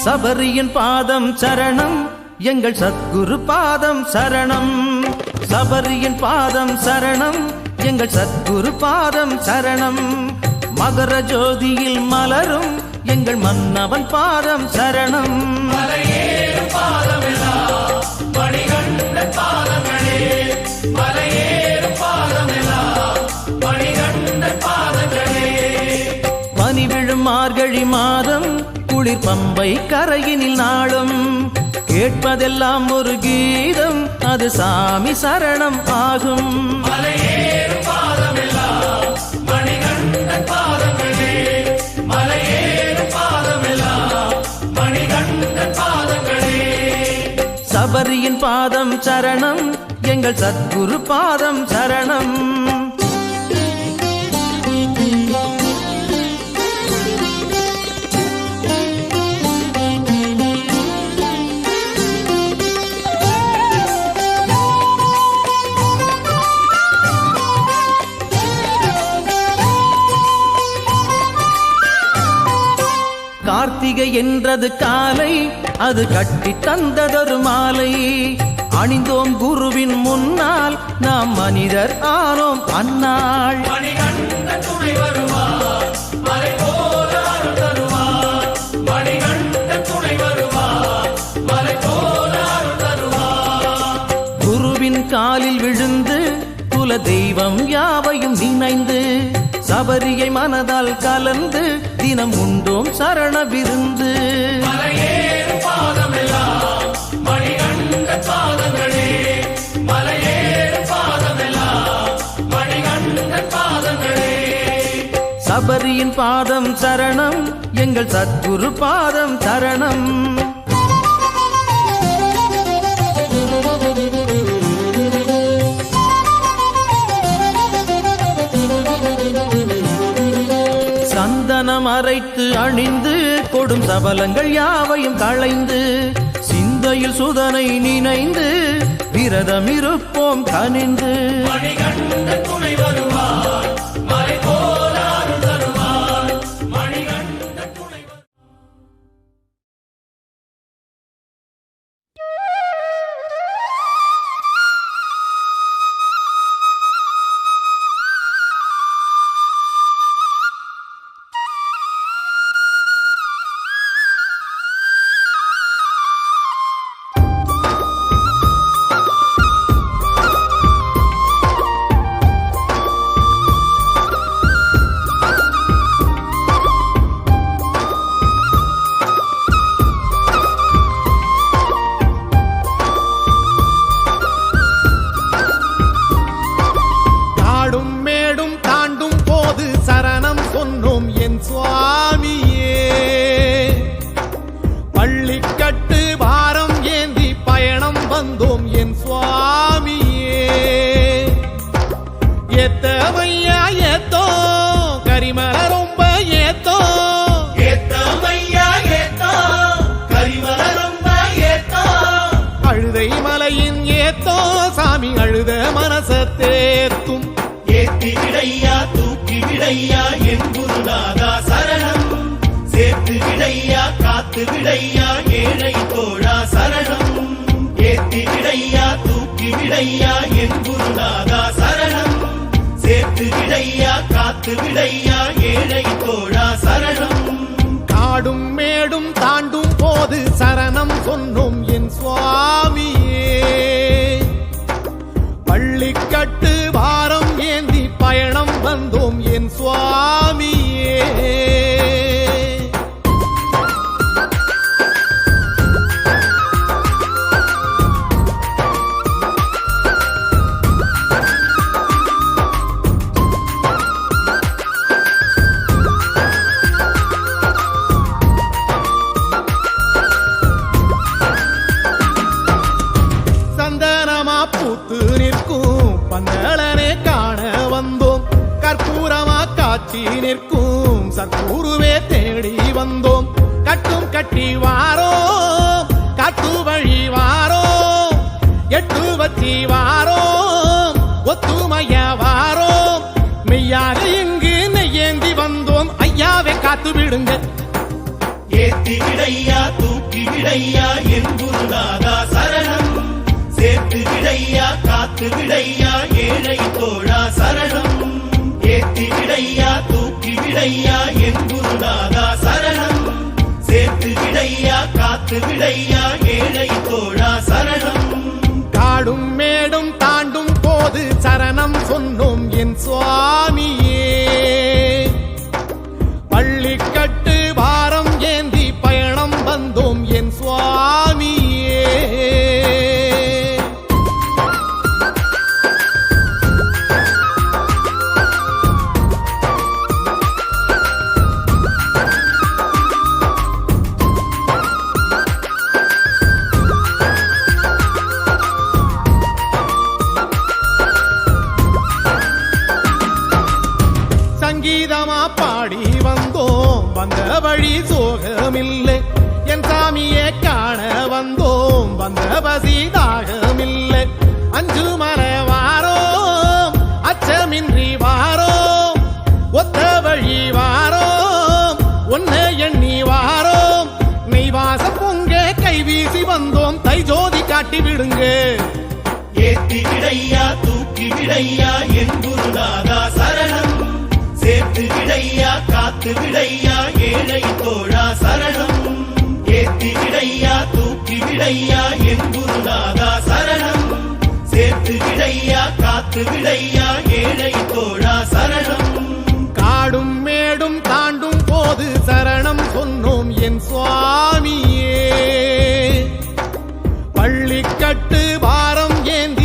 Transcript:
சபரியின் பாதம் சரணம் எங்கள் சத்குரு பாதம் சரணம். சபரியின் பாதம் சரணம் எங்கள் சத்குரு பாதம் சரணம். மகர ஜோதியில் மலரும் எங்கள் மன்னவன் பாதம் சரணம். பனி விழும் மார்கழி மாதம் குளிர் பம்பை கரையினில் நாளும் கேட்பதெல்லாம் ஒரு கீதம் அது சாமி சரணம் ஆகும். சபரியின் பாதம் சரணம் எங்கள் சத்குரு பாதம் சரணம். கார்த்திகை என்றது காலை அது கட்டி தந்ததொரு மாலை. அணிந்தோம் குருவின் முன்னால் நாம் மனிதர் ஆனோம் அந்நாள். குருவின் காலில் விழுந்து குல தெய்வம் யாவையும் நினைந்து சபரியை மனதால் கலந்து தினம் உண்டோம் சரண விருந்து. சபரியின் பாதம் சரணம் எங்கள் சத்குரு பாதம் சரணம். சந்தனம் அரைத்து அணிந்து கொடும் சபலங்கள் யாவையும் களைந்து சிந்தையில் சுதனை நினைந்து விரதம் இருப்போம் கனிந்து. சாமி அழுத மனசத்தேத்தும் ஏத்தி விடையா தூக்கி விடையா என் குருநாதா சரணம். சேர்த்து விடையா காத்து விடையா ஏழை தோழா சரணம். ஏத்தி விடையா தூக்கி விடையா என் குருநாதா சரணம். சேர்த்து விடையா காத்து விடையா ஏழை தோழா சரணம். காடும் மேடும் தாண்டும் போது சரணம் சொன்னோம் என் சுவாமியே. பள்ளிக்கட்டு வாரம் ஏந்தி பயணம் வந்தோம் என் சுவாமியே. பூத்து நிற்கும் பந்தளனே காண வந்தோம். கற்பூரமா காட்சி நிற்கும் சத்குருவே தேடி வந்தோம். கட்டும் கட்டி வாரோம் காட்டு வழி வாரோம். எட்டு வச்சி வாரோம் ஒத்துமைய வாரோம். மெய்யாக இங்கு நெய்யேந்தி வந்தோம் ஐயாவை காத்து விடுங்க. ஏத்தி ஏத்தி விடையா தூக்கி விடையா என் குருநாதா சரணம். சேர்த்து விடையா காத்து விடையா ஏழை தோழா சரணம். ஏத்தி விடையா தூக்கி விடையா என் குருநாதா சரணம். சேர்த்து விடையா காத்து விடையா ஏழை தோழா சரணம். காடும் மேடும் தாண்டும் போது சரணம் சொன்னோம் என் சுவாமியே. பள்ளிக்கட்டு பாரம் ஏந்தி பயணம் வந்தோம் என் சுவாமியே. சங்கீதமா பாடி வந்தோம் வந்த வழி சோகமில்லை. என் சாமியை காண வந்தோம் வந்த பசி தாகமில்லை. அஞ்சு மலை வாரோம் அச்சமின்றி வாரோம். ஒத்த வழி வாரோம் ஒன்ன எண்ணி வாரோம். நெய்வாச பொங்க கைவீசி வந்தோம் தை ஜோதி காட்டி விடுங்க. ஏத்தி விடையா தூக்கி விடையா என் குருநாதா சரணம். சேர்த்து விடையா காத்து விடையா ஏழை தோழா சரணம். ஏத்தி விடையா தூக்கி விடையா என் குருநாதா சரணம். சேர்த்து விடையா காத்து விடையா ஏழை தோழா சரணம். காடும் மேடும் தாண்டும் போது சரணம் சொன்னோம் என் சுவாமியே. பள்ளிக்கட்டு பாரம் ஏந்தி